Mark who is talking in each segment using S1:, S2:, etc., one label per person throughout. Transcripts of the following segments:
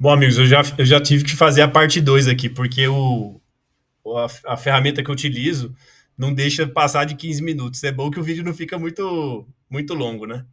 S1: Bom, amigos, eu já tive que fazer a parte 2 aqui, porque a ferramenta que eu utilizo não deixa passar de 15 minutos. É bom que o vídeo não fica muito longo, né?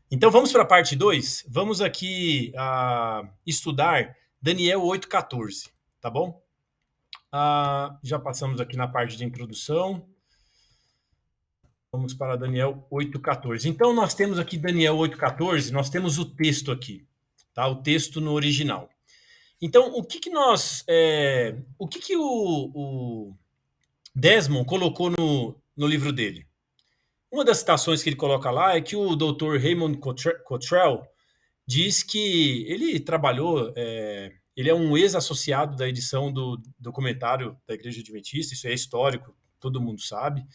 S1: Então vamos para a parte 2. Vamos aqui estudar Daniel 8,14, tá bom? Já passamos aqui na parte de introdução. Vamos para Daniel 8,14. Então nós temos aqui Daniel 8,14, nós temos o texto aqui, tá? O texto no original. Então, o Desmond colocou no livro dele? Uma das citações que ele coloca lá é que o Dr. Raymond Cottrell diz que ele trabalhou, ele é um ex-associado da edição do documentário da Igreja Adventista, isso é histórico, todo mundo sabe.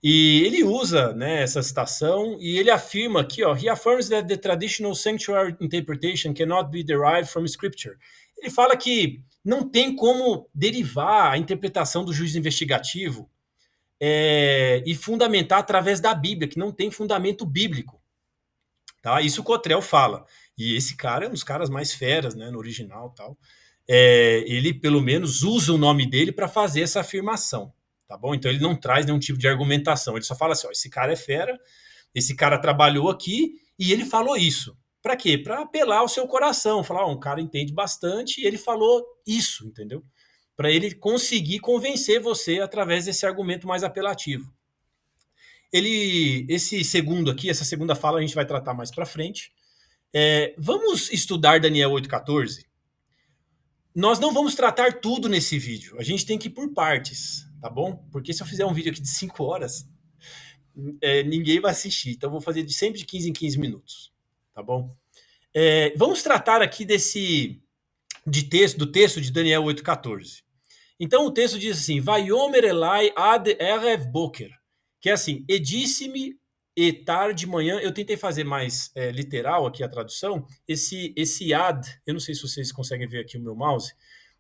S1: E ele usa, né, essa citação e ele afirma aqui, ó, he affirms that the traditional sanctuary interpretation cannot be derived from scripture. Ele fala que não tem como derivar a interpretação do juiz investigativo e fundamentar através da Bíblia, que não tem fundamento bíblico. Tá? Isso o Cottrell fala. E esse cara é um dos caras mais feras, né, no original, tal. Ele pelo menos usa o nome dele para fazer essa afirmação. Tá bom? Então ele não traz nenhum tipo de argumentação. Ele só fala assim: ó, esse cara é fera, esse cara trabalhou aqui e ele falou isso. Para quê? Para apelar ao seu coração. Falar, ó, um cara entende bastante e ele falou isso, entendeu? Para ele conseguir convencer você através desse argumento mais apelativo. Esse segundo aqui, essa segunda fala a gente vai tratar mais para frente. Vamos estudar Daniel 8,14? Nós não vamos tratar tudo nesse vídeo. A gente tem que ir por partes, tá bom? Porque se eu fizer um vídeo aqui de 5 horas, ninguém vai assistir. Então, eu vou fazer sempre de 15 em 15 minutos, tá bom? Vamos tratar aqui do texto de Daniel 8,14. Então, o texto diz assim: Vaiomer Elai ad erev boker. Que é assim, e disse-me e tarde manhã. Eu tentei fazer mais literal aqui a tradução. Esse ad, eu não sei se vocês conseguem ver aqui o meu mouse,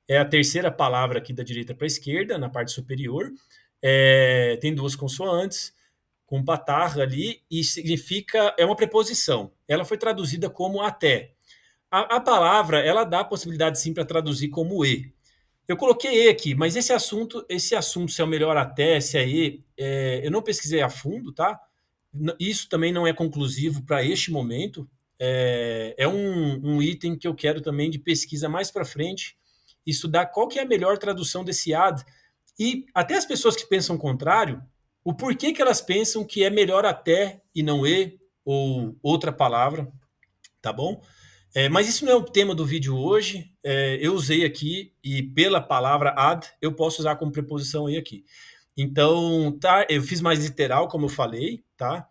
S1: é a terceira palavra aqui da direita para a esquerda, na parte superior. Tem duas consoantes, com patarra ali, e significa, é uma preposição. Ela foi traduzida como até. A palavra, ela dá a possibilidade sim para traduzir como e. Eu coloquei E aqui, mas esse assunto, se é o melhor até, se é E, eu não pesquisei a fundo, tá? Isso também não é conclusivo para este momento. É um item que eu quero também de pesquisa mais para frente, estudar qual que é a melhor tradução desse ad. E até as pessoas que pensam o contrário, o porquê que elas pensam que é melhor até e não E, ou outra palavra, tá bom? Mas isso não é o tema do vídeo hoje. Eu usei aqui, e pela palavra ad, eu posso usar como preposição aí aqui. Então, tá, eu fiz mais literal, como eu falei, tá?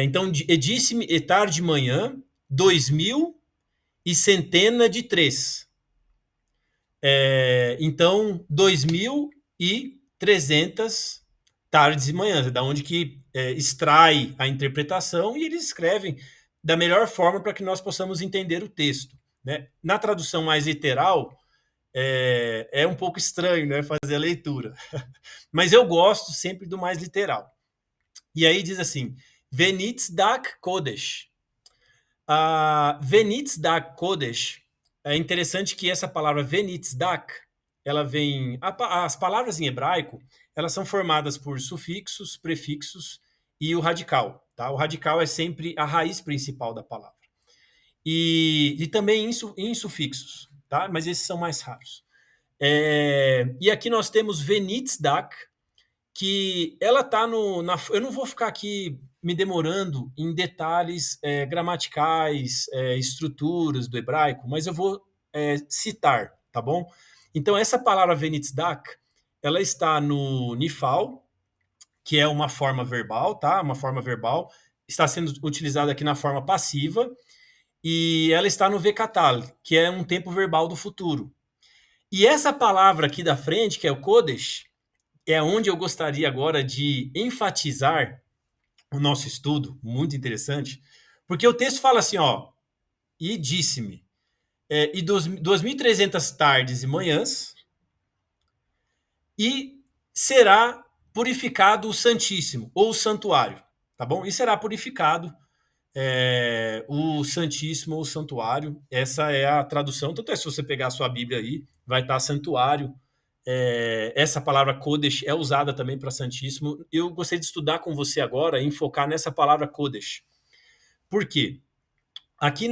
S1: Então, e disse-me, e tarde de manhã, 2000 e centena de três. Então, 2300 tardes e manhãs, é da onde que extrai a interpretação e eles escrevem da melhor forma para que nós possamos entender o texto. Né? Na tradução mais literal, é um pouco estranho, né, fazer a leitura, mas eu gosto sempre do mais literal. E aí diz assim, Venitzdaq Kodesh. Venitzdaq Kodesh, é interessante que essa palavra Venitzdaq, ela vem... As palavras em hebraico, elas são formadas por sufixos, prefixos e o radical. Tá? O radical é sempre a raiz principal da palavra. E também em sufixos, tá? Mas esses são mais raros. E aqui nós temos Venitzdaq, que ela está eu não vou ficar aqui me demorando em detalhes gramaticais, estruturas do hebraico, mas eu vou citar, tá bom? Então, essa palavra Venitzdaq, ela está no Nifal, que é uma forma verbal, tá? Uma forma verbal, está sendo utilizada aqui na forma passiva, e ela está no Vekatal, que é um tempo verbal do futuro. E essa palavra aqui da frente, que é o Kodesh, é onde eu gostaria agora de enfatizar o nosso estudo, muito interessante, porque o texto fala assim, ó, e disse-me, e 2.300 tardes e manhãs, e será purificado o Santíssimo, ou o santuário, tá bom? E será purificado o Santíssimo ou Santuário. Essa é a tradução. Tanto é, se você pegar a sua Bíblia aí, vai estar santuário. Essa palavra Kodesh é usada também para Santíssimo. Eu gostaria de estudar com você agora e enfocar nessa palavra Kodesh. Por quê? Aqui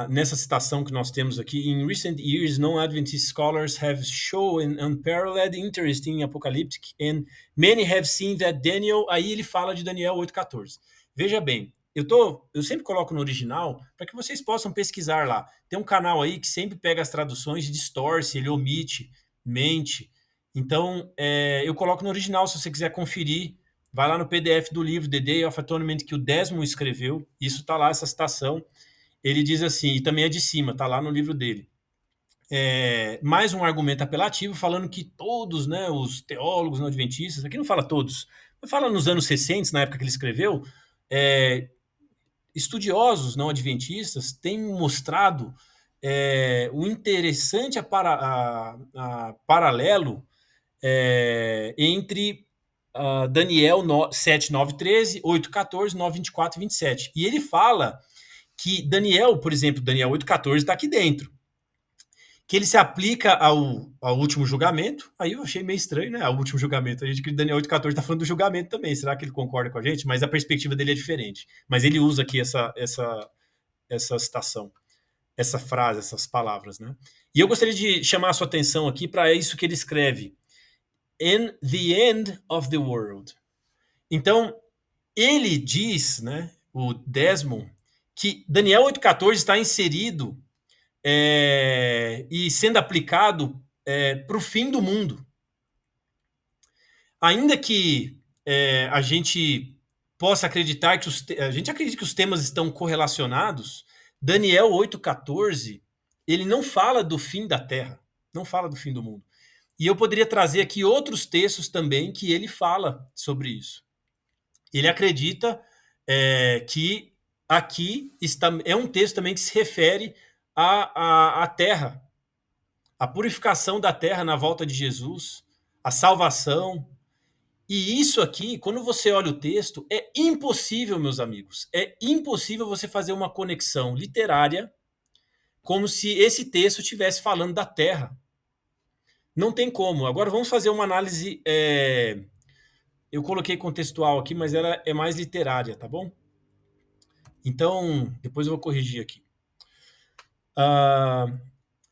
S1: nessa citação que nós temos aqui, in recent years, non-Adventist scholars have shown unparalleled interest in apocalyptic, and many have seen that Daniel. Aí ele fala de Daniel 8,14. Veja bem, eu sempre coloco no original para que vocês possam pesquisar lá. Tem um canal aí que sempre pega as traduções e distorce, ele omite, mente. Então, eu coloco no original se você quiser conferir. Vai lá no PDF do livro The Day of Atonement que o Desmond escreveu. Isso está lá, essa citação. Ele diz assim, e também é de cima, tá lá no livro dele. Mais um argumento apelativo falando que todos, né, os teólogos não adventistas, aqui não fala todos, mas fala nos anos 60, na época que ele escreveu, estudiosos não adventistas têm mostrado o interessante paralelo entre Daniel 7, 9, 13, 8, 14, 9, 24 e 27. E ele fala que Daniel, por exemplo, Daniel 8,14 está aqui dentro. Que ele se aplica ao último julgamento. Aí eu achei meio estranho, né? Ao último julgamento. A gente que Daniel 8,14 está falando do julgamento também. Será que ele concorda com a gente? Mas a perspectiva dele é diferente. Mas ele usa aqui essa citação, essa frase, essas palavras, né? E eu gostaria de chamar a sua atenção aqui para isso que ele escreve. In the end of the world. Então, ele diz, né, o Desmond, que Daniel 8,14 está inserido e sendo aplicado para o fim do mundo. Ainda que a gente possa acreditar que a gente acredita que os temas estão correlacionados, Daniel 8,14 ele não fala do fim da Terra, não fala do fim do mundo. E eu poderia trazer aqui outros textos também que ele fala sobre isso. Ele acredita que aqui é um texto também que se refere à terra, a purificação da terra na volta de Jesus, a salvação. E isso aqui, quando você olha o texto, é impossível, meus amigos, é impossível você fazer uma conexão literária como se esse texto estivesse falando da terra. Não tem como. Agora vamos fazer uma análise. Eu coloquei contextual aqui, mas ela é mais literária, tá bom? Então, depois eu vou corrigir aqui.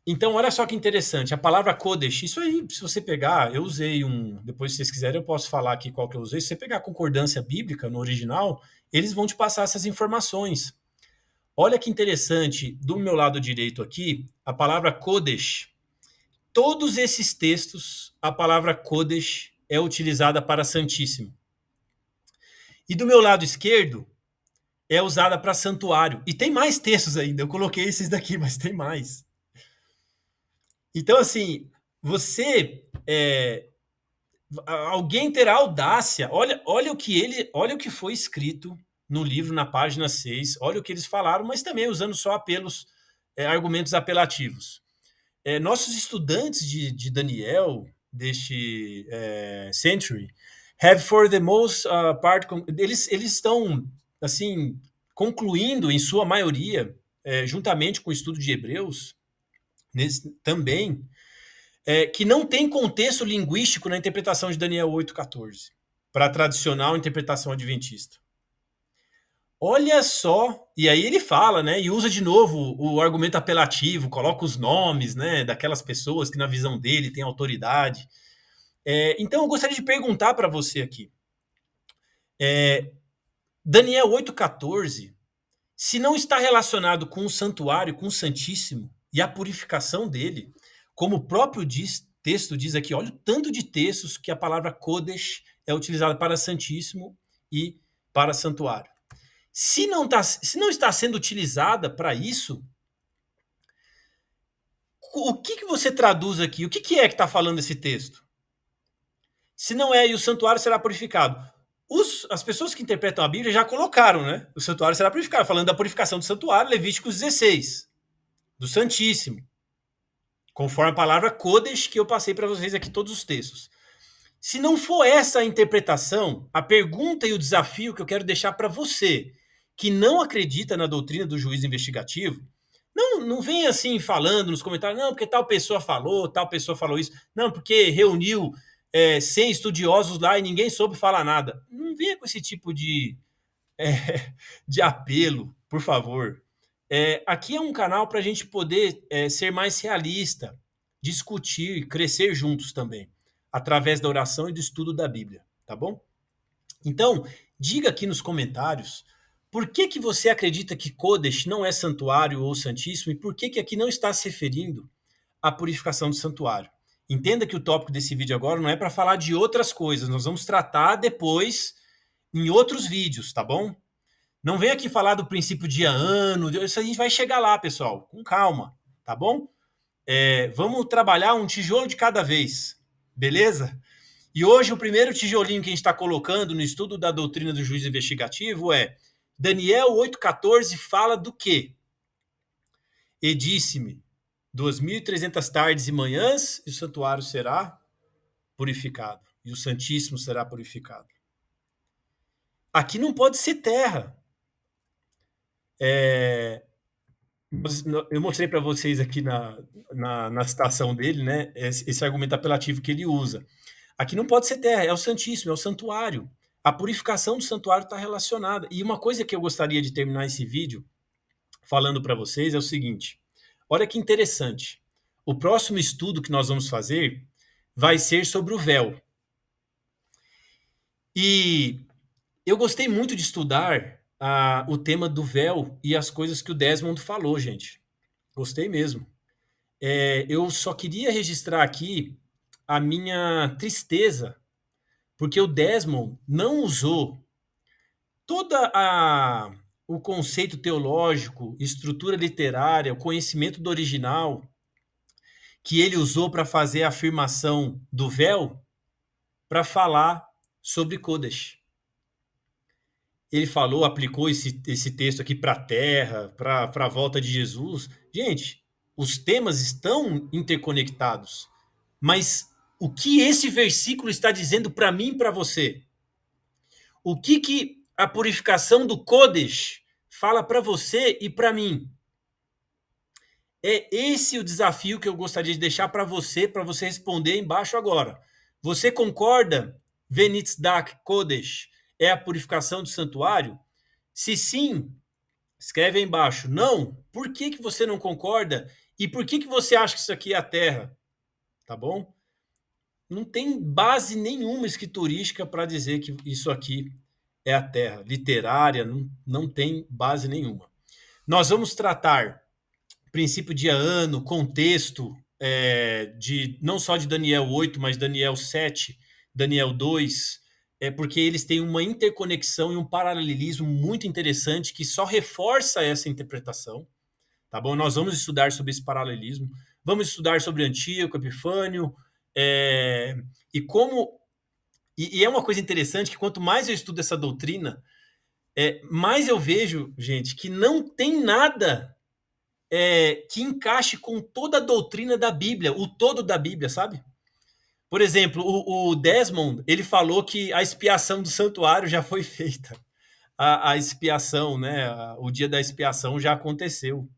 S1: Então, olha só que interessante. A palavra Kodesh, isso aí, se você pegar, eu usei depois se vocês quiserem eu posso falar aqui qual que eu usei. Se você pegar a concordância bíblica no original, eles vão te passar essas informações. Olha que interessante, do meu lado direito aqui, a palavra Kodesh. Todos esses textos, a palavra Kodesh é utilizada para Santíssimo. E do meu lado esquerdo, é usada para santuário. E tem mais textos ainda. Eu coloquei esses daqui, mas tem mais. Então, assim, alguém terá audácia. Olha o que foi escrito no livro, na página 6. Olha o que eles falaram, mas também usando só argumentos apelativos. Nossos estudantes de Daniel, deste century, have for the most part, eles estão assim, concluindo, em sua maioria, juntamente com o estudo de Hebreus, também, que não tem contexto linguístico na interpretação de Daniel 8,14, para a tradicional interpretação adventista. Olha só, e aí ele fala, né, e usa de novo o argumento apelativo, coloca os nomes, né, daquelas pessoas que na visão dele tem autoridade. Então eu gostaria de perguntar para você aqui, Daniel 8,14, se não está relacionado com o santuário, com o Santíssimo e a purificação dele, como o próprio texto diz aqui, olha o tanto de textos que a palavra Kodesh é utilizada para Santíssimo e para santuário. Se não está sendo utilizada para isso, o que você traduz aqui? O que é que está falando esse texto? Se não é, e o santuário será purificado. As pessoas que interpretam a Bíblia já colocaram, né? O santuário será purificado, falando da purificação do santuário, Levíticos 16, do Santíssimo, conforme a palavra Kodesh que eu passei para vocês aqui todos os textos. Se não for essa a interpretação, a pergunta e o desafio que eu quero deixar para você, que não acredita na doutrina do juiz investigativo, não vem assim falando nos comentários, não, porque tal pessoa falou isso, não, porque reuniu 100 estudiosos lá e ninguém soube falar nada. Não venha com esse tipo de apelo, por favor. Aqui é um canal para a gente poder ser mais realista, discutir, crescer juntos também, através da oração e do estudo da Bíblia, tá bom? Então, diga aqui nos comentários por que você acredita que Kodesh não é santuário ou santíssimo e por que aqui não está se referindo à purificação do santuário. Entenda que o tópico desse vídeo agora não é para falar de outras coisas, nós vamos tratar depois em outros vídeos, tá bom? Não vem aqui falar do princípio dia-ano, isso a gente vai chegar lá, pessoal, com calma, tá bom? Vamos trabalhar um tijolo de cada vez, beleza? E hoje o primeiro tijolinho que a gente está colocando no estudo da doutrina do juiz investigativo é Daniel 8,14 fala do quê? E disse-me, 2.300 tardes e manhãs e o santuário será purificado, e o Santíssimo será purificado. Aqui não pode ser terra. Eu mostrei para vocês aqui na citação dele, né, esse argumento apelativo que ele usa. Aqui não pode ser terra, é o Santíssimo, é o santuário. A purificação do santuário está relacionada. E uma coisa que eu gostaria de terminar esse vídeo falando para vocês é o seguinte. Olha que interessante. O próximo estudo que nós vamos fazer vai ser sobre o véu. E eu gostei muito de estudar o tema do véu e as coisas que o Desmond falou, gente. Gostei mesmo. Eu só queria registrar aqui a minha tristeza, porque o Desmond não usou toda o conceito teológico, estrutura literária, o conhecimento do original que ele usou para fazer a afirmação do véu para falar sobre Kodesh. Ele falou, aplicou esse texto aqui para a terra, para a volta de Jesus. Gente, os temas estão interconectados, mas o que esse versículo está dizendo para mim e para você? O que a purificação do Kodesh fala para você e para mim? É esse o desafio que eu gostaria de deixar para você responder embaixo agora. Você concorda? Venitzdaq Kodesh é a purificação do santuário? Se sim, escreve aí embaixo. Não? Por que você não concorda? E por que você acha que isso aqui é a terra? Tá bom? Não tem base nenhuma escriturística para dizer que isso aqui é a terra. Literária, não tem base nenhuma. Nós vamos tratar princípio dia-ano, contexto, não só de Daniel 8, mas Daniel 7, Daniel 2, porque eles têm uma interconexão e um paralelismo muito interessante que só reforça essa interpretação. Tá bom? Nós vamos estudar sobre esse paralelismo, vamos estudar sobre Antíoco, Epifânio, e como. E é uma coisa interessante que quanto mais eu estudo essa doutrina, mais eu vejo, gente, que não tem nada que encaixe com toda a doutrina da Bíblia, o todo da Bíblia, sabe? Por exemplo, o Desmond, ele falou que a expiação do santuário já foi feita. A expiação, né? O dia da expiação já aconteceu.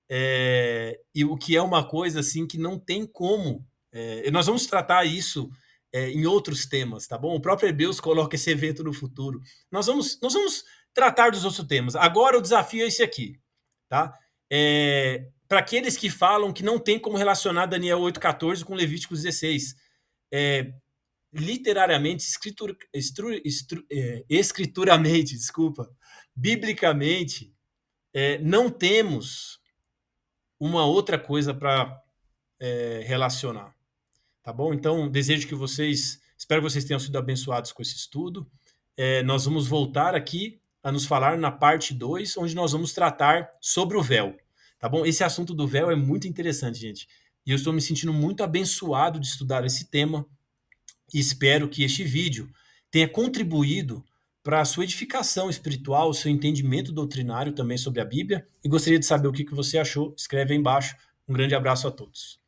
S1: E o que é uma coisa assim que não tem como. Nós vamos tratar isso em outros temas, tá bom? O próprio Hebreus coloca esse evento no futuro. Nós vamos tratar dos outros temas. Agora o desafio é esse aqui, tá? Para aqueles que falam que não tem como relacionar Daniel 8,14 com Levítico 16. Literariamente, escrituramente, biblicamente, não temos uma outra coisa para relacionar. Tá bom? Então, desejo que espero que vocês tenham sido abençoados com esse estudo. Nós vamos voltar aqui a nos falar na parte 2, onde nós vamos tratar sobre o véu. Tá bom? Esse assunto do véu é muito interessante, gente. E eu estou me sentindo muito abençoado de estudar esse tema e espero que este vídeo tenha contribuído para a sua edificação espiritual, o seu entendimento doutrinário também sobre a Bíblia. E gostaria de saber o que você achou. Escreve aí embaixo. Um grande abraço a todos.